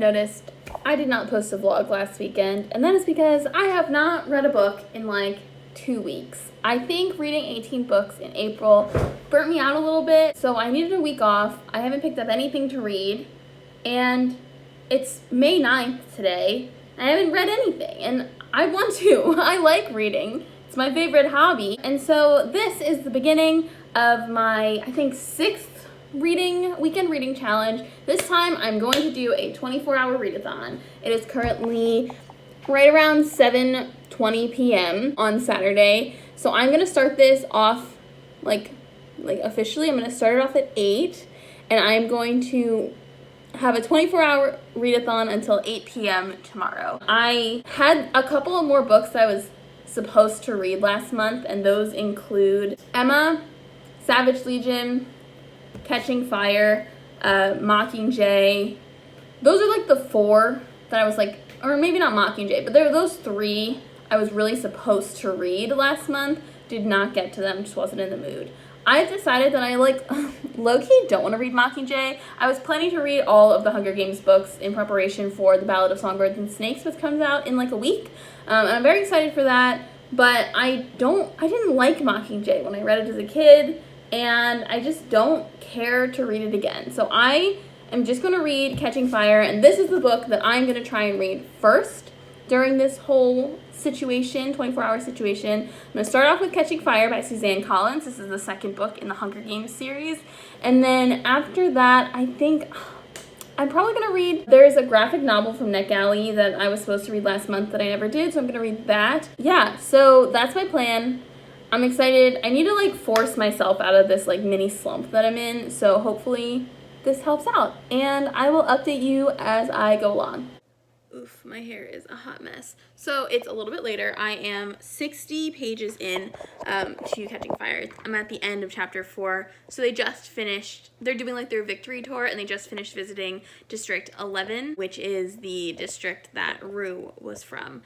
noticed I did not post a vlog last weekend, and that is because I have not read a book in like 2 weeks. I think reading 18 books in April burnt me out a little bit, so I needed a week off. I haven't picked up anything to read, and it's May 9th today. I haven't read anything, and I want to. I like reading. It's my favorite hobby. And so this is the beginning of my, I think, 6th weekend reading challenge. This time I'm going to do a 24-hour readathon. It is currently right around 7:20 p.m. on Saturday. So I'm gonna start this off like officially. I'm gonna start it off at 8, and I'm going to have a 24-hour readathon until 8 p.m. tomorrow. I had a couple of more books that I was supposed to read last month, and those include Emma, Savage Legion, Catching Fire, Mockingjay. Those are like the 4 that I was like, or maybe not Mockingjay, but there were those 3 I was really supposed to read last month. Did not get to them, just wasn't in the mood. I decided that I low-key don't want to read Mockingjay. I was planning to read all of the Hunger Games books in preparation for The Ballad of Songbirds and Snakes, which comes out in like a week. And I'm very excited for that, but I didn't like Mockingjay when I read it as a kid, and I just don't care to read it again. So I am just going to read Catching Fire, and this is the book that I'm going to try and read first during this whole situation, 24-hour situation. I'm going to start off with Catching Fire by Suzanne Collins. This is the 2nd book in the Hunger Games series. And then after that, I think I'm probably going to read, there's a graphic novel from NetGalley that I was supposed to read last month that I never did, so I'm going to read that. Yeah, so that's my plan. I'm excited. I need to like force myself out of this like mini slump that I'm in, so hopefully this helps out. And I will update you as I go along. Oof, my hair is a hot mess. So it's a little bit later. I am 60 pages in to Catching Fire. I'm at the end of chapter 4. So they just finished, they're doing like their victory tour, and they just finished visiting District 11, which is the district that Rue was from.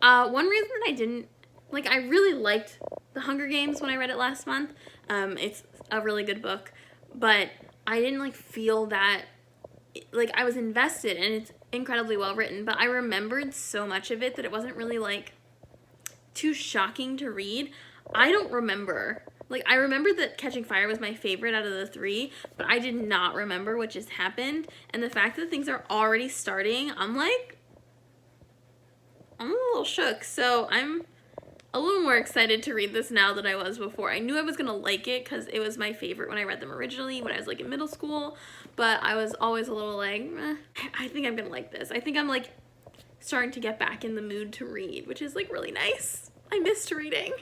One reason that I didn't, I really liked The Hunger Games when I read it last month. It's a really good book, but I didn't feel that, I was invested, and it's incredibly well written, but I remembered so much of it that it wasn't really too shocking to read. I don't remember, I remember that Catching Fire was my favorite out of the 3, but I did not remember what just happened, and the fact that things are already starting, I'm a little shook. So I'm a little more excited to read this now than I was before. I knew I was gonna like it because it was my favorite when I read them originally when I was in middle school, but I was always a little I think I'm gonna like this. I think I'm starting to get back in the mood to read, which is really nice. I missed reading.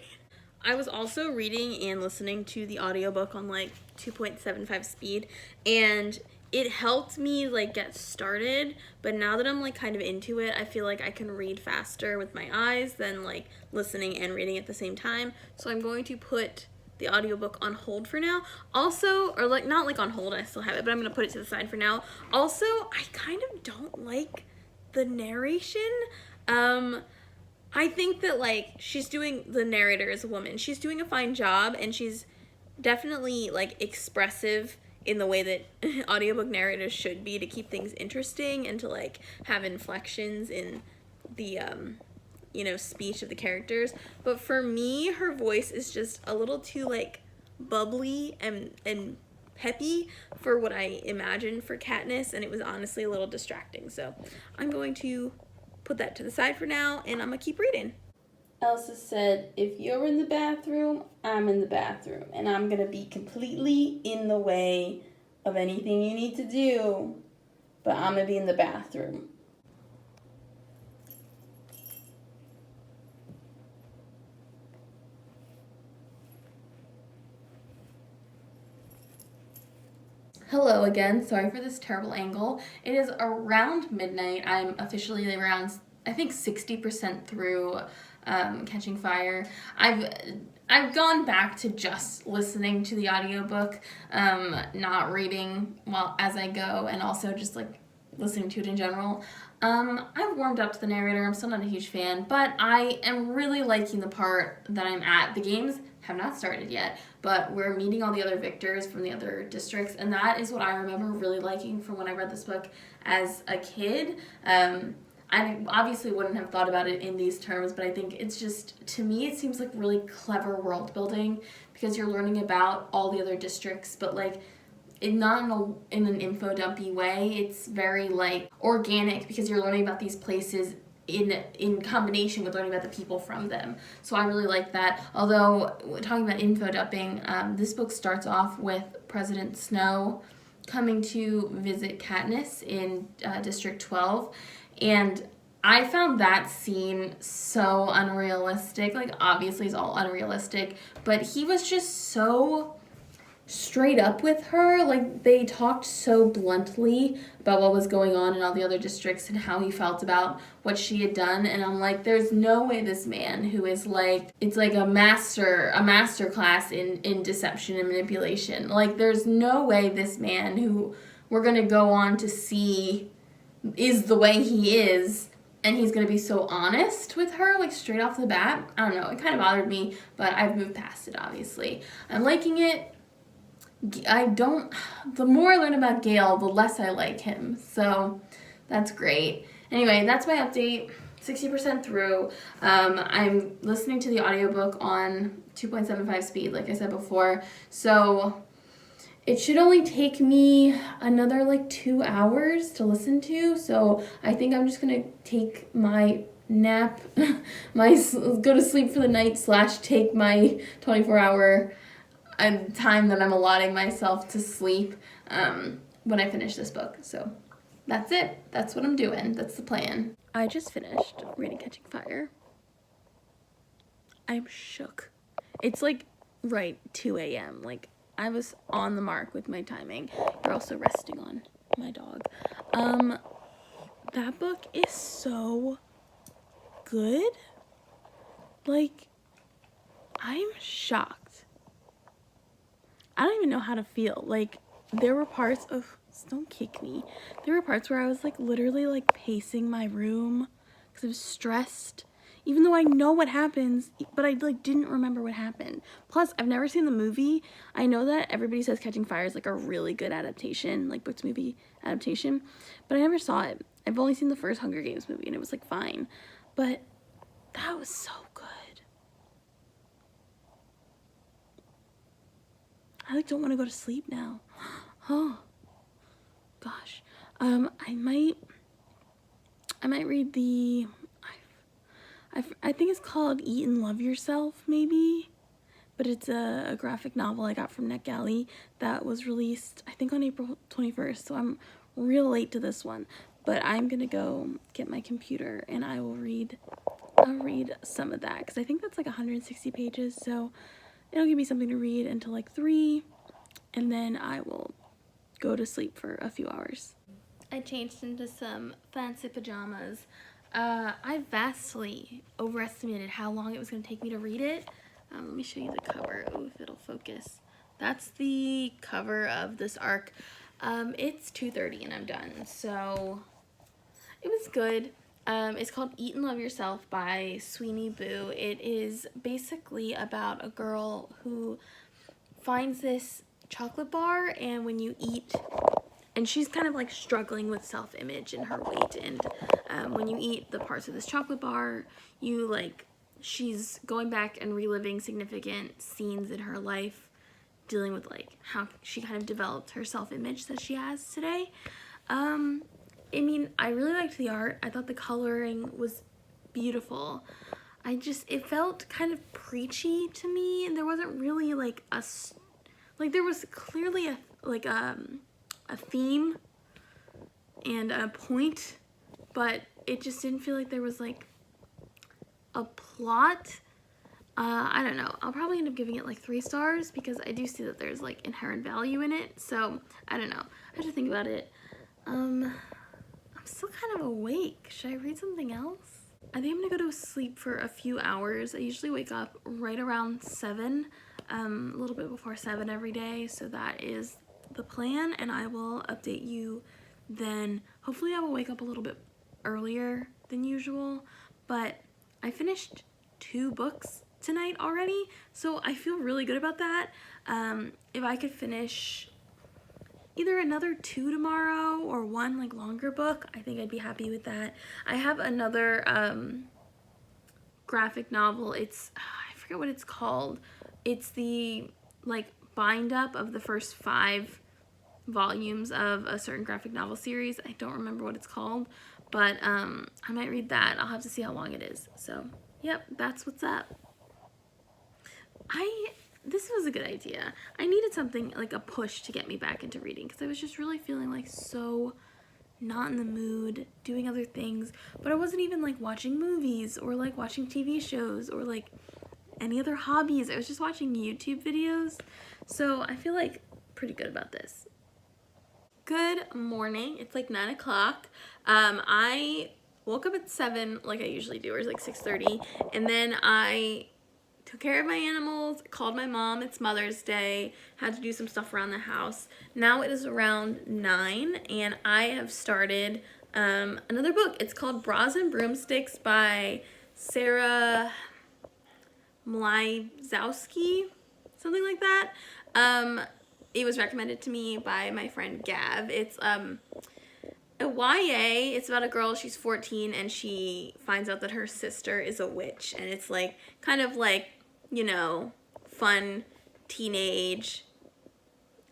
I was also reading and listening to the audiobook on 2.75 speed, and it helped me get started, but now that I'm kind of into it, I feel like I can read faster with my eyes than listening and reading at the same time. So I'm going to put the audiobook on hold for now. Also, or not on hold, I still have it, but I'm gonna put it to the side for now. Also, I kind of don't like the narration. I think that she's doing, the narrator is a woman, she's doing a fine job, and she's definitely expressive in the way that audiobook narrators should be to keep things interesting and to have inflections in the speech of the characters. But for me, her voice is just a little too bubbly and peppy for what I imagined for Katniss, and it was honestly a little distracting. So I'm going to put that to the side for now, and I'm gonna keep reading. Elsa said, if you're in the bathroom, I'm in the bathroom, and I'm gonna be completely in the way of anything you need to do, but I'm gonna be in the bathroom. Hello again, sorry for this terrible angle. It is around midnight. I'm officially around, I think, 60% through Catching Fire. I've gone back to just listening to the audiobook, not reading as I go, and also just listening to it in general. I've warmed up to the narrator. I'm still not a huge fan, but I am really liking the part that I'm at. The games have not started yet, but we're meeting all the other victors from the other districts, and that is what I remember really liking from when I read this book as a kid. I obviously wouldn't have thought about it in these terms, but I think it's just, to me, it seems like really clever world building because you're learning about all the other districts, but like, not in an info dumpy way. It's very like organic because you're learning about these places in combination with learning about the people from them. So I really like that. Although talking about info dumping, this book starts off with President Snow coming to visit Katniss in District 12, and I found that scene so unrealistic. Like, obviously it's all unrealistic, but he was just so straight up with her. Like, they talked so bluntly about what was going on in all the other districts and how he felt about what she had done, and I'm like, there's no way this man who is like, it's like a master class in deception and manipulation, like there's no way this man who we're gonna go on to see is the way he is, and he's gonna be so honest with her, like straight off the bat. I don't know, it kind of bothered me, but I've moved past it, obviously. I'm liking it. The more I learn about Gale, the less I like him. So that's great. Anyway, that's my update. 60% through. I'm listening to the audiobook on 2.75 speed, like I said before. So it should only take me another like 2 hours to listen to. So I think I'm just going to take my nap, go to sleep for the night / take my 24-hour time that I'm allotting myself to sleep when I finish this book. So that's it. That's what I'm doing. That's the plan. I just finished reading Catching Fire. I'm shook. It's like right 2 a.m. Like, I was on the mark with my timing. You're also resting on my dog. That book is so good. Like, I'm shocked. I don't even know how to feel. Like, there were parts of, don't kick me. There were parts where I was like literally like pacing my room because I was stressed, even though I know what happens, but I like didn't remember what happened. Plus, I've never seen the movie. I know that everybody says Catching Fire is like a really good adaptation, like book to movie adaptation, but I never saw it. I've only seen the first Hunger Games movie and it was like fine, but that was so good. I like don't want to go to sleep now. Oh gosh. I might read the I think it's called Eat and Love Yourself, maybe, but it's a graphic novel I got from NetGalley that was released I think on April 21st, so I'm real late to this one, but I'm gonna go get my computer and I'll read some of that because I think that's like 160 pages, so it'll give me something to read until like 3, and then I will go to sleep for a few hours. I changed into some fancy pajamas. I vastly overestimated how long it was going to take me to read it. Let me show you the cover. Oh, if it'll focus. That's the cover of this arc. It's 2:30 and I'm done, so it was good. It's called Eat and Love Yourself by Sweeney Boo. It is basically about a girl who finds this chocolate bar, and when you eat, and she's kind of like struggling with self-image and her weight, and when you eat the parts of this chocolate bar, you like, she's going back and reliving significant scenes in her life, dealing with like how she kind of developed her self-image that she has today. I mean, I really liked the art. I thought the coloring was beautiful. It felt kind of preachy to me, and there wasn't really like there was clearly a theme and a point, but it just didn't feel like there was like a plot. I don't know. I'll probably end up giving it like 3 stars because I do see that there's like inherent value in it. So I don't know. I have to think about it. I'm still kind of awake. Should I read something else? I think I'm gonna go to sleep for a few hours. I usually wake up right around 7, a little bit before 7 every day. So that is the plan, and I will update you then hopefully I will wake up a little bit earlier than usual. But I finished 2 books tonight already, so I feel really good about that. If I could finish either another 2 tomorrow or 1 like longer book, I think I'd be happy with that. I have another graphic novel. It's I forget what it's called. It's the like bind up of the first 5 volumes of a certain graphic novel series. I don't remember what it's called, but I might read that. I'll have to see how long it is. So yep, that's what's up. This was a good idea. I needed something like a push to get me back into reading, because I was just really feeling like so not in the mood, doing other things, but I wasn't even like watching movies or like watching TV shows or like any other hobbies. I was just watching YouTube videos. So I feel like pretty good about this. Good morning. It's like 9 o'clock. I woke up at 7 like I usually do, or it's like 6:30, and then I took care of my animals, called my mom. It's Mother's Day, had to do some stuff around the house. Now it is around 9 and I have started another book. It's called Bras and Broomsticks by Sarah Mlynowski, something like that. It was recommended to me by my friend Gav. It's a YA. It's about a girl, she's 14, and she finds out that her sister is a witch, and it's like kind of like, you know, fun teenage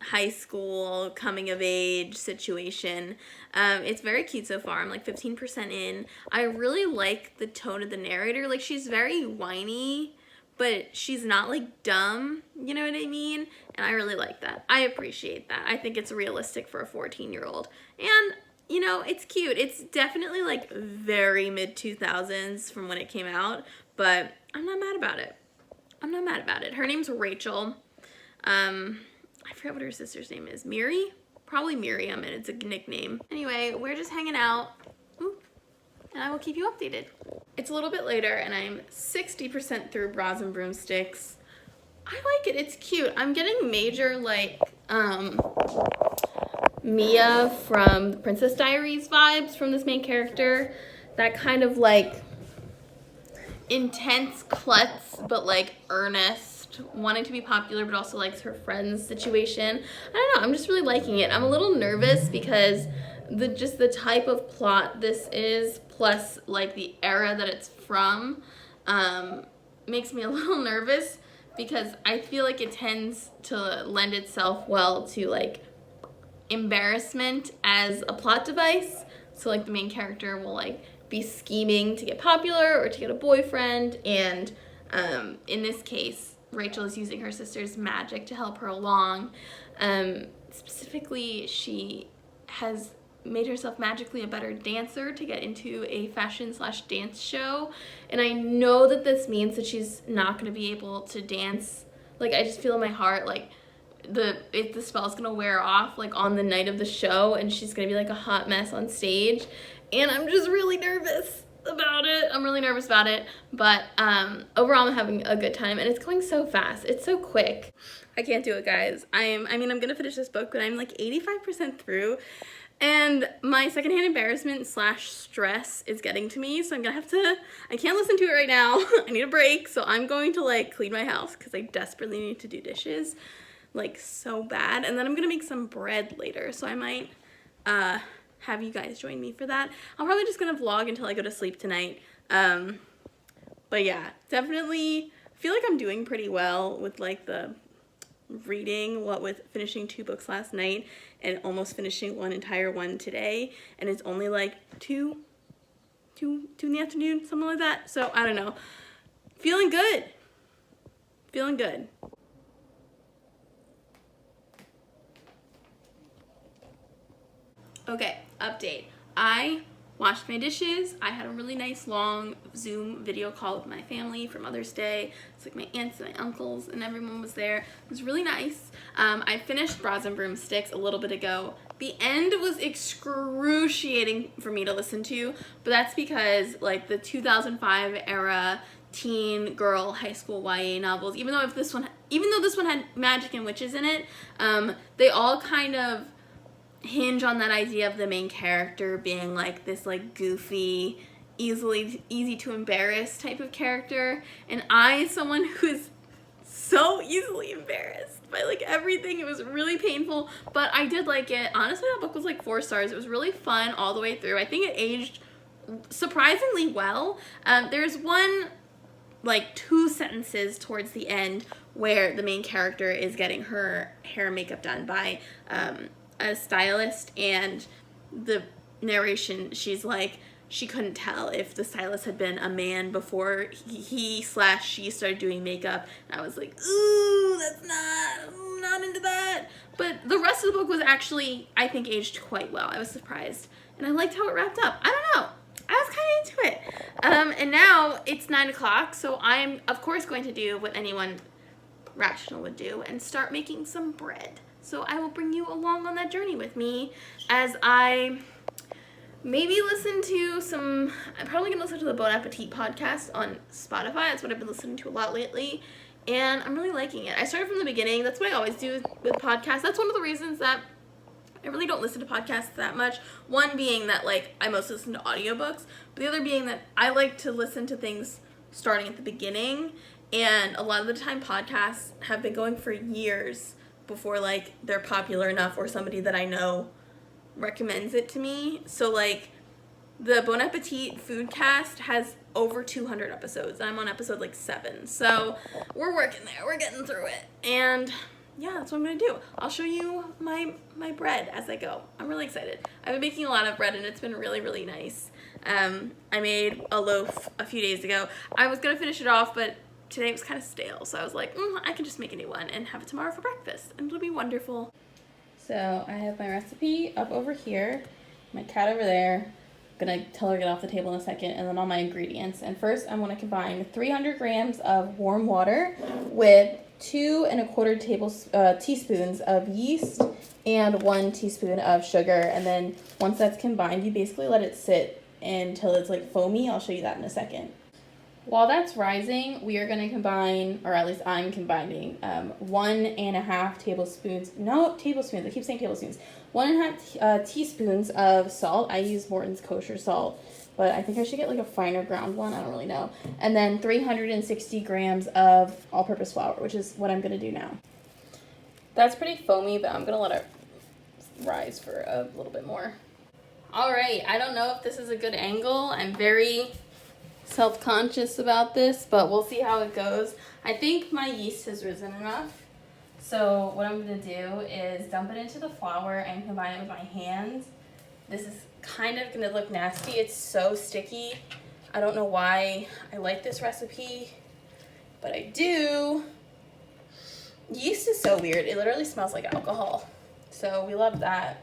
high school coming of age situation. It's very cute so far. I'm like 15% in. I really like the tone of the narrator. Like, she's very whiny, but she's not like dumb, you know what I mean? And I really like that. I appreciate that. I think it's realistic for a 14-year-old. And you know, it's cute. It's definitely like very mid-2000s from when it came out, but I'm not mad about it. I'm not mad about it. Her name's Rachel. I forget what her sister's name is. Miri? Probably Miriam, and it's a nickname. Anyway, we're just hanging out, and I will keep you updated. It's a little bit later, and I'm 60% through Bras and Broomsticks. I like it. It's cute. I'm getting major, like, Mia from the Princess Diaries vibes from this main character. That kind of like intense klutz, but like earnest, wanting to be popular but also likes her friends situation. I don't know, I'm just really liking it. I'm a little nervous because the type of plot this is, plus like the era that it's from, makes me a little nervous, because I feel like it tends to lend itself well to like embarrassment as a plot device. So like the main character will like be scheming to get popular or to get a boyfriend, and in this case Rachel is using her sister's magic to help her along. Specifically, she has made herself magically a better dancer to get into a fashion/dance show, and I know that this means that she's not going to be able to dance. Like, I just feel in my heart like the spell's gonna wear off like on the night of the show, and she's gonna be like a hot mess on stage, and I'm just really nervous about it. I'm really nervous about it, but overall I'm having a good time, and it's going so fast. It's so quick. I can't do it, guys. I'm gonna finish this book, but I'm like 85% through, and my secondhand embarrassment / stress is getting to me, so I'm gonna have to, I can't listen to it right now. I need a break, so I'm going to like clean my house because I desperately need to do dishes, like so bad, and then I'm gonna make some bread later, so I might have you guys join me for that. I'm probably just gonna vlog until I go to sleep tonight, but yeah, definitely feel like I'm doing pretty well with like the reading, what with finishing 2 books last night and almost finishing 1 entire one today, and it's only like 2 in the afternoon, something like that. So I don't know, feeling good. Okay, update. I washed my dishes. I had a really nice long Zoom video call with my family for Mother's Day. It's like my aunts and my uncles and everyone was there. It was really nice. I finished Bras and Broomsticks a little bit ago. The end was excruciating for me to listen to, but that's because like the 2005 era teen girl high school YA novels, even though this one had magic and witches in it, they all kind of hinge on that idea of the main character being like this like goofy, easy to embarrass type of character, and I, someone who's so easily embarrassed by like everything, it was really painful, but I did like it. Honestly, that book was like 4 stars. It was really fun all the way through. I think it aged surprisingly well. There's one, like 2 sentences towards the end where the main character is getting her hair and makeup done by a stylist, and the narration, she's like, she couldn't tell if the stylist had been a man before he/she started doing makeup. And I was like, ooh, I'm not into that. But the rest of the book was actually, I think, aged quite well. I was surprised. And I liked how it wrapped up. I don't know. I was kind of into it. And now it's 9 o'clock, so I'm, of course, going to do what anyone rational would do and start making some bread. So I will bring you along on that journey with me as I maybe listen to I'm probably going to listen to the Bon Appetit podcast on Spotify. That's what I've been listening to a lot lately, and I'm really liking it. I started from the beginning. That's what I always do with podcasts. That's one of the reasons that I really don't listen to podcasts that much. One being that, like, I mostly listen to audiobooks, but the other being that I like to listen to things starting at the beginning, and a lot of the time podcasts have been going for years before, like, they're popular enough or somebody that I know recommends it to me. So, like, the Bon Appetit Foodcast has over 200 episodes, and I'm on episode, like, 7. So we're working there. We're getting through it. And yeah, that's what I'm going to do. I'll show you my bread as I go. I'm really excited. I've been making a lot of bread, and it's been really, really nice. I made a loaf a few days ago. I was going to finish it off, but today it was kind of stale, so I was like, I can just make a new one and have it tomorrow for breakfast, and it'll be wonderful. So I have my recipe up over here, my cat over there. I'm going to tell her to get off the table in a second, and then all my ingredients. And first, I'm going to combine 300 grams of warm water with 2 1/4 teaspoons of yeast and 1 teaspoon of sugar. And then once that's combined, you basically let it sit until it's like foamy. I'll show you that in a second. While that's rising, we are going to combine, or at least I'm combining, 1.5 tablespoons, no tablespoons, I keep saying tablespoons, 1.5 teaspoons of salt. I use Morton's kosher salt, but I think I should get like a finer ground one, I don't really know. And then 360 grams of all-purpose flour, which is what I'm going to do now. That's pretty foamy, but I'm going to let it rise for a little bit more. All right, I don't know if this is a good angle. I'm very self-conscious about this, but we'll see how it goes. I think my yeast has risen enough. So what I'm going to do is dump it into the flour and combine it with my hands. This is kind of going to look nasty. It's so sticky. I don't know why I like this recipe, but I do. Yeast is so weird. It literally smells like alcohol. So we love that.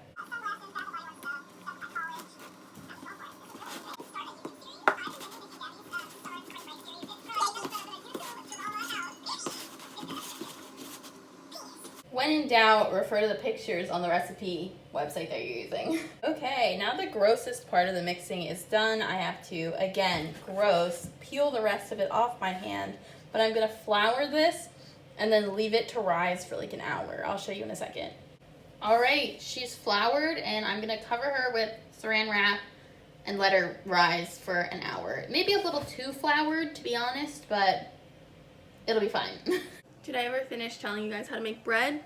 When in doubt, refer to the pictures on the recipe website that you're using. Okay, now the grossest part of the mixing is done. I have to, again, peel the rest of it off my hand, but I'm gonna flour this and then leave it to rise for like an hour. I'll show you in a second. All right, she's floured, and I'm gonna cover her with saran wrap and let her rise for an hour. Maybe a little too floured, to be honest, but it'll be fine. Did I ever finish telling you guys how to make bread?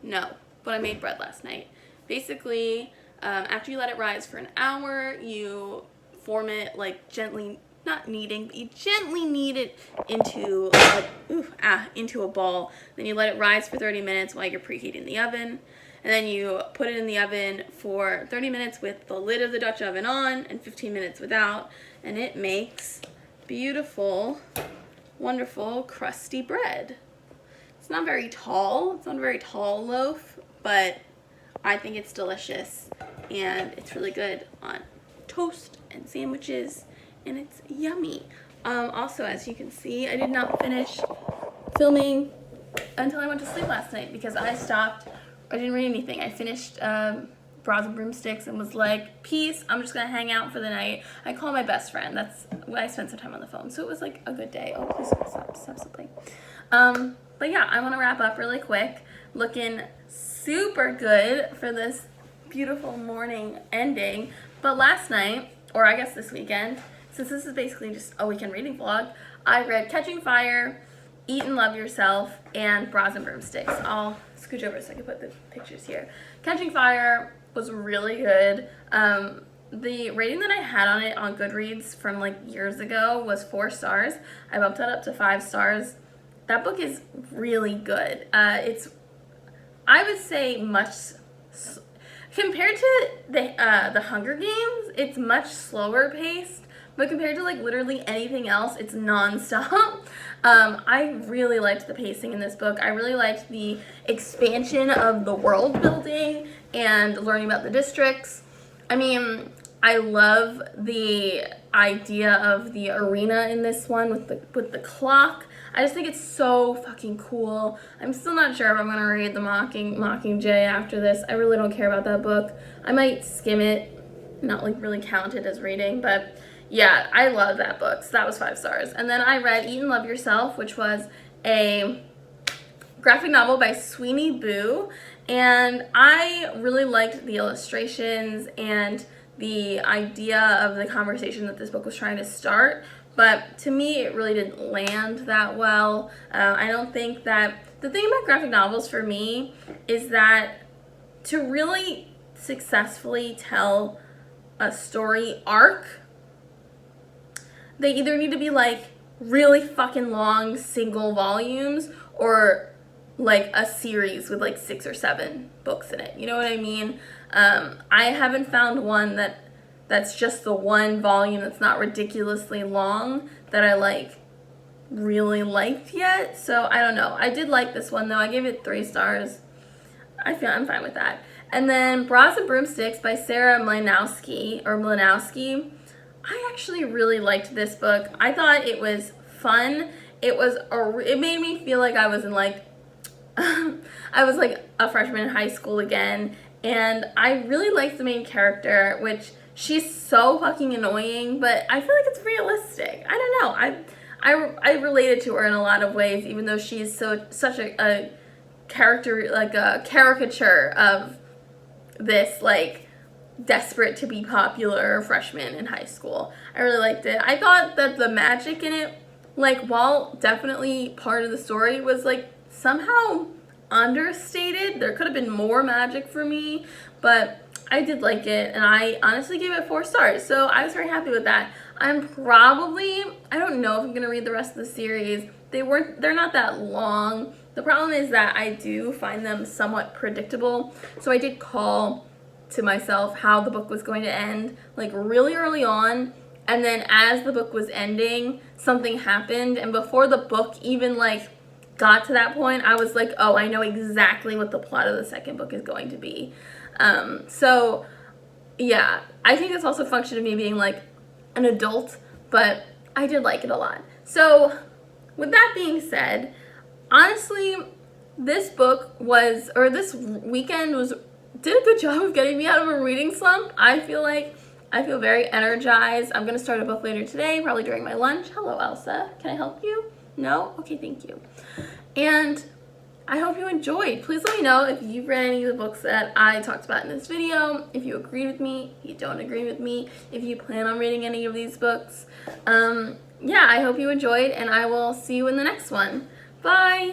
No, but I made bread last night. Basically, after you let it rise for an hour, you form it like gently, not kneading, but you gently knead it into a ball. Then you let it rise for 30 minutes while you're preheating the oven. And then you put it in the oven for 30 minutes with the lid of the Dutch oven on and 15 minutes without. And it makes beautiful, wonderful, crusty bread. It's not very tall. It's not a very tall loaf, but I think it's delicious, and it's really good on toast and sandwiches, and it's yummy. Also, as you can see, I did not finish filming until I went to sleep last night because I didn't read anything. I finished Bras and Broomsticks and was like, peace, I'm just gonna hang out for the night. I call my best friend. That's when I spent some time on the phone, so it was like a good day. Oh, please stop something. But yeah, I want to wrap up really quick. Looking super good for this beautiful morning ending. But last night, or I guess this weekend, since this is basically just a weekend reading vlog, I read Catching Fire, Eat and Love Yourself, and Bras and Broomsticks. I'll scooch over so I can put the pictures here. Catching Fire was really good. The rating that I had on it on Goodreads from like years ago was 4 stars. I bumped that up to 5 stars. That book is really good. It's, I would say, much compared to the Hunger Games, it's much slower paced. But compared to like literally anything else, it's nonstop. I really liked the pacing in this book. I really liked the expansion of the world building and learning about the districts. I mean, I love the idea of the arena in this one with the clock. I just think it's so fucking cool. I'm still not sure if I'm gonna read the Mockingjay after this. I really don't care about that book. I might skim it, not like really count it as reading, but yeah, I love that book. So that was 5 stars. And then I read Eat and Love Yourself, which was a graphic novel by Sweeney Boo, and I really liked the illustrations and the idea of the conversation that this book was trying to start, but to me it really didn't land that well. I don't think that, the thing about graphic novels for me is that to really successfully tell a story arc, they either need to be like really fucking long single volumes or like a series with like 6 or 7 books in it. You know what I mean? I haven't found one that's just the one volume that's not ridiculously long that I like really liked yet. So I don't know. I did like this one though. I gave it 3 stars. I'm fine with that. And then Bras and Broomsticks by Sarah Mlynowski, I actually really liked this book. I thought it was fun. It made me feel like I was in like I was like a freshman in high school again, and I really liked the main character, which she's so fucking annoying, but I feel like it's realistic. I don't know. I related to her in a lot of ways, even though she's such a character, like a caricature of this like desperate to be popular freshman in high school. I really liked it. I thought that the magic in it, like, while definitely part of the story, was like somehow understated. There could have been more magic for me, but I did like it, and I honestly gave it 4 stars, so I was very happy with that. I don't know if I'm gonna read the rest of the series. They're not that long. The problem is that I do find them somewhat predictable, so I did call to myself how the book was going to end, like really early on, and then as the book was ending, something happened, and before the book even like got to that point, I was like, oh, I know exactly what the plot of the second book is going to be. So yeah, I think it's also a function of me being like an adult, but I did like it a lot. So with that being said, honestly, this weekend did a good job of getting me out of a reading slump. I feel very energized. I'm gonna start a book later today, probably during my lunch. Hello, Elsa. Can I help you? No? Okay, thank you. And I hope you enjoyed. Please let me know if you've read any of the books that I talked about in this video, if you agree with me, if you don't agree with me, if you plan on reading any of these books. Yeah, I hope you enjoyed, and I will see you in the next one. Bye!